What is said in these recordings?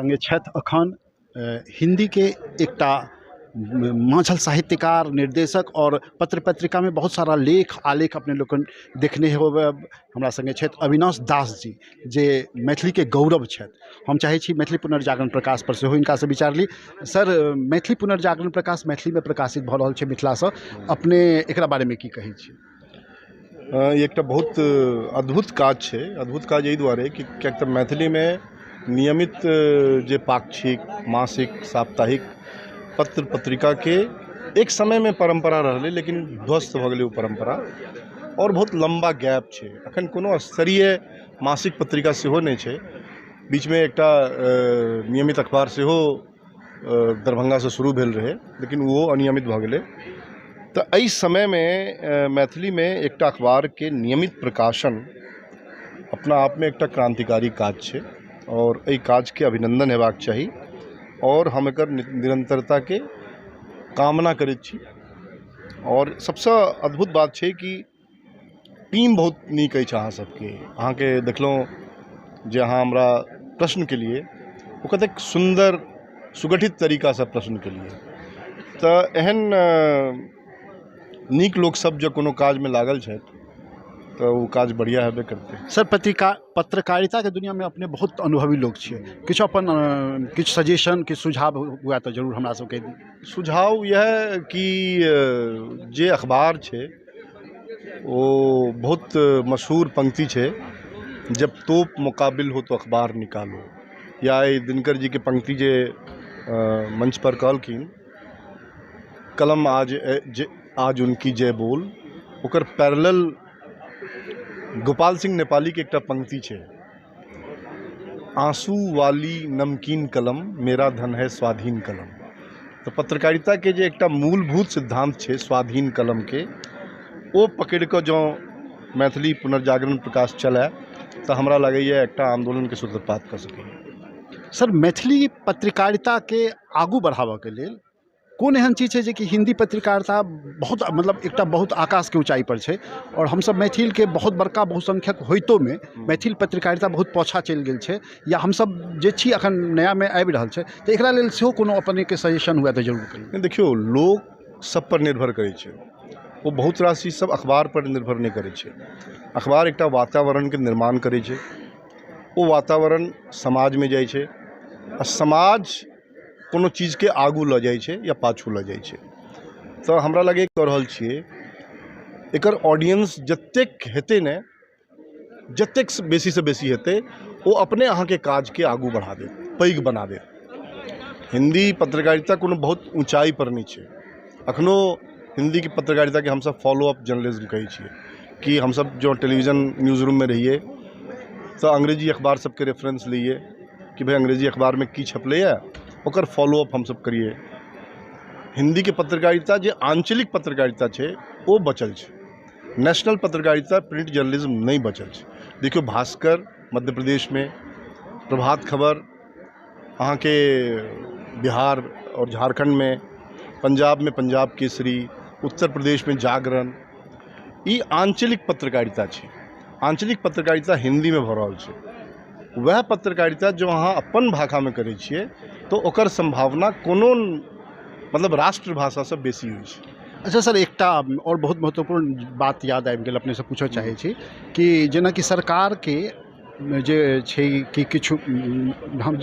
संगे छथि अखन हिंदी के एकटा माँझल साहित्यकार, निर्देशक और पत्र पत्रिका में बहुत सारा लेख आलेख अपने लोकन देखने होबे। हमरा संगे छथि अविनाश दास जी, जे मैथिली के गौरव छथि। हम चाहे छी मैथिली पुनर्जागरण प्रकाश पर सेहो हिनका से विचार ली। सर, मैथिली पुनर्जागरण प्रकाश मैथिली में प्रकाशित भऽ रहल छै मिथिला से, अपने एकरा बारे में की कहै छी? एकटा बहुत अद्भुत काज छै। अद्भुत काज एहि दुआरे कि किएक तऽ मैथिली में नियमित जे पाक्षिक, मासिक, साप्ताहिक पत्र पत्रिका के एक समय में परंपरा रहलै, लेकिन ध्वस्त भऽ गेलै ओ परंपरा, और बहुत लंबा गैप छै। अखन कोनो स्तरीय मासिक पत्रिका सेहो नहीं छै। बीच में एकटा नियमित अखबार सेहो दरभंगा से शुरू भेल रहे, लेकिन वो अनियमित भऽ गेलै। तो एहि समय में मैथिली में एकटा अखबार के नियमित प्रकाशन अपना आप में एकटा क्रांतिकारी काज छै, और एहि काज के अभिनंदन हेबाक चाही, और हम एकर निरंतरता के कामना करैत छी। और सबसे अद्भुत बात छै कि टीम बहुत नीक अछि अहाँ सबके। अहाँके देखलहुँ जे अहाँ हमरा प्रश्न के लिए वो कतेक सुंदर सुगठित तरीका से प्रश्न के लिए, तो एहन नीक लोक सब जो कोनो काज में लागल छथि तो वो काज बढ़िया हेबे करते। सर, पत्रकारिता के दुनिया में अपने बहुत अनुभवी लोग छियै, किछु अपन किछु सजेशन के सुझाव हुआ तो जरूर हमरा सबके दी। सुझाव यह कि जे अखबार छै वो बहुत मशहूर पंक्ति छै, जब तोप मुकाबिल हो तो अखबार निकालो, या दिनकर जी के पंक्ति जे मंच पर कहलखिन, कलम आज उनकी जय बोल, ओकर पैरेलल गोपाल सिंह नेपाली के एकटा पंक्ति छै, आंसू वाली नमकीन कलम मेरा धन है स्वाधीन कलम। तो पत्रकारिता के जे एकटा मूलभूत सिद्धांत छै स्वाधीन कलम के, वो पकड़ के जो मैथिली पुनर्जागरण प्रकाश चले तो हमरा लगैए एकटा आंदोलन के सूत्रपात कर सके। सर, मैथिली पत्रकारिता के आगू बढ़ावा के लेल कौन एहन चीज है कि हिंदी पत्रकारिता बहुत मतलब एकटा बहुत आकाश के ऊंचाई पर छै, और हम सब मैथिल के बहुत बड़का बहुसंख्यक होइतो में मैथिल पत्रकारिता बहुत पाछा चलि गेल छै, या हम सब जे छी अखन नया में आबि रहल छै, तो एकरा लेल सेहो कोनो अपने के सजेशन हुआ तो जरूर करिए। देखियो, लोग सब पर निर्भर करे छै, वो बहुत रास चीज सब अखबार पर निर्भर नहीं करे छै। अखबार एकटा वातावरण के निर्माण करे छै, वो वातावरण समाज में जाय छै, और समाज कोनो चीज के आगू ल जाय छै या पाछू ल जाय छै। तो हमरा लगे कह रहल छियै, एकर ऑडियंस जतेक हेतै ने, जतेक बेसी से बेसी हेतै, वो अपने अहाँ के काज के आगू बढ़ा दे, पैघ बना दे। हिंदी पत्रकारिता कोनो बहुत ऊंचाई पर नहीं छै। अखनो हिंदी की पत्रकारिता के हम सब फॉलो अप जर्नलिज्म कहै छियै, कि हम सब जो टेलीविजन न्यूज़ रूम में रहिए तो अंग्रेजी अखबार सबके रेफरेंस लिए कि भाई अंग्रेजी अखबार में की छपले है, ओकर फॉलो अप हम सब करिए। हिंदी के पत्रकारिता जे आंचलिक पत्रकारिता छै वो बचल छै। नेशनल पत्रकारिता प्रिंट जर्नलिज्म नहीं बचल छै। देखियो, भास्कर मध्य प्रदेश में, प्रभात खबर अहाँ के बिहार और झारखंड में, पंजाब में पंजाब केसरी, उत्तर प्रदेश में जागरण, ये आंचलिक पत्रकारिता छै। आंचलिक पत्रकारिता हिंदी में भऽ रहल छै। वह पत्रकारिता जो अहाँ अपन भाषा में करै छियै तो ओकर संभावना कोनो मतलब राष्ट्रभाषा से बेसी होइ छै। अच्छा सर, एकटा और बहुत महत्वपूर्ण बात याद आबि गेल, अपने से पूछऽ चाहे छी कि जेना कि सरकार के जे छै कि किछु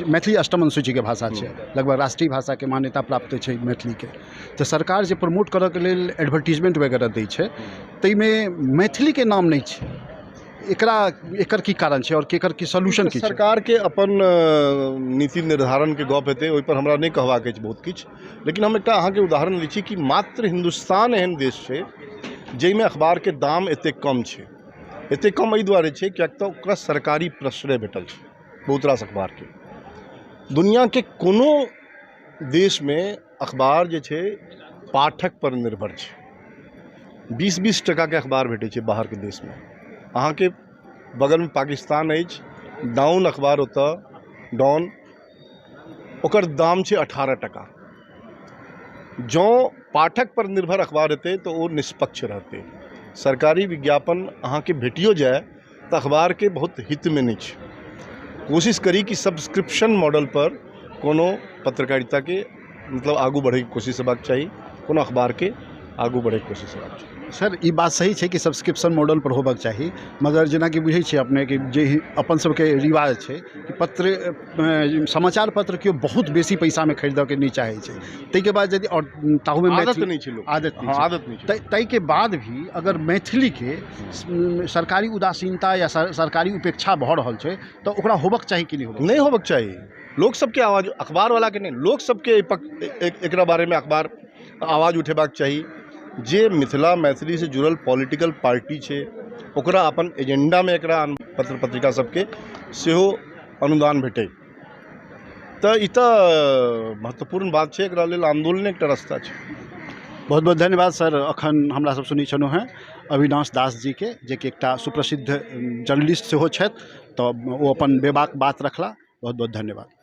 मैथिली अष्टम अनुसूची के भाषा छै, लगभग राष्ट्रीय भाषा के मान्यता प्राप्त छै मैथिली के, तो सरकार जे प्रमोट करऽ के लेल एडवर्टीजमेंट वगैरह दै छै, ताहिमे मैथिली के नाम नहीं छै। एकर की कारण छै और केकर की सॉल्यूशन की छै? सरकार के अपन नीति निर्धारण के गप हेतै, ओहि पर हमरा नहीं कहबाक अछि बहुत किछु, लेकिन हम एकटा अहाँ के उदाहरण दै छी कि मात्र हिंदुस्तान एहन देश छै जाहिमे अखबार के दाम एतेक कम छै। एतेक कम एहि दुआरे छै किएक तऽ ओकरा सरकारी प्रश्रय भेटल छै बहुत रास अखबार के। दुनिया के कोनो देश में अखबार जे छै पाठक पर निर्भर छै। 20-20 टका के अखबार भेटै छै बाहर के देश में। अहाँ के बगल में पाकिस्तान अछि, डाउन अखबार ओतऽ डॉन, ओकर दाम छै 18 टका। जँ पाठक पर निर्भर अखबार हेतै तो वो निष्पक्ष रहतै। सरकारी विज्ञापन अहाँ के भेटियो जाए तो अखबार के बहुत हित में नहीं छै। कोशिश करी कि सब्सक्रिप्शन मॉडल पर कोनो पत्रकारिता के मतलब आगू बढ़े के कोशिश हेबाक चाही, कोनो अखबार के आगू बढ़े के कोशिश हेबाक चाही। सर ई बात सही छै कि सब्सक्रिप्शन मॉडल पर होबाक चाही, मगर जेना कि बुझै छियै अपने कि जे अपन सबके रिवाज छै कि समाचार पत्र केओ बहुत बेसी पैसा में खरीदऽ के नहीं चाहै छै, ताहिके बाद यदि और ताहू में आदत नहीं छै लोग, आदत नहीं छै। आदत नहीं छै। ताहिके बाद भी अगर मैथिली के सरकारी उदासीनता या सरकारी उपेक्षा भऽ रहल छै तो ओकरा होबक चाही कि नहीं होबक नहीं होबक चाही। लोक सबके आवाज, अखबार वाला के नहीं, लोक सबके एकरा बारे में अखबार आवाज उठेबाक चाही। जे मिथिला मैथिली से जुड़ल पॉलिटिकल पार्टी छै ओकरा अपन एजेंडा में एकरा पत्र पत्रिका सबके सेहो अनुदान भेटै, तो ई तऽ महत्वपूर्ण बात छै। एकरा लेल आंदोलन एकटा रास्ता छै। बहुत बहुत धन्यवाद सर। अखन हमरा सब सुनी छलहुँ हैं अविनाश दास जी के, जे कि एकटा सुप्रसिद्ध जर्नलिस्ट सेहो छथि, तो वो अपन बेबाक बात रखला। बहुत बहुत धन्यवाद।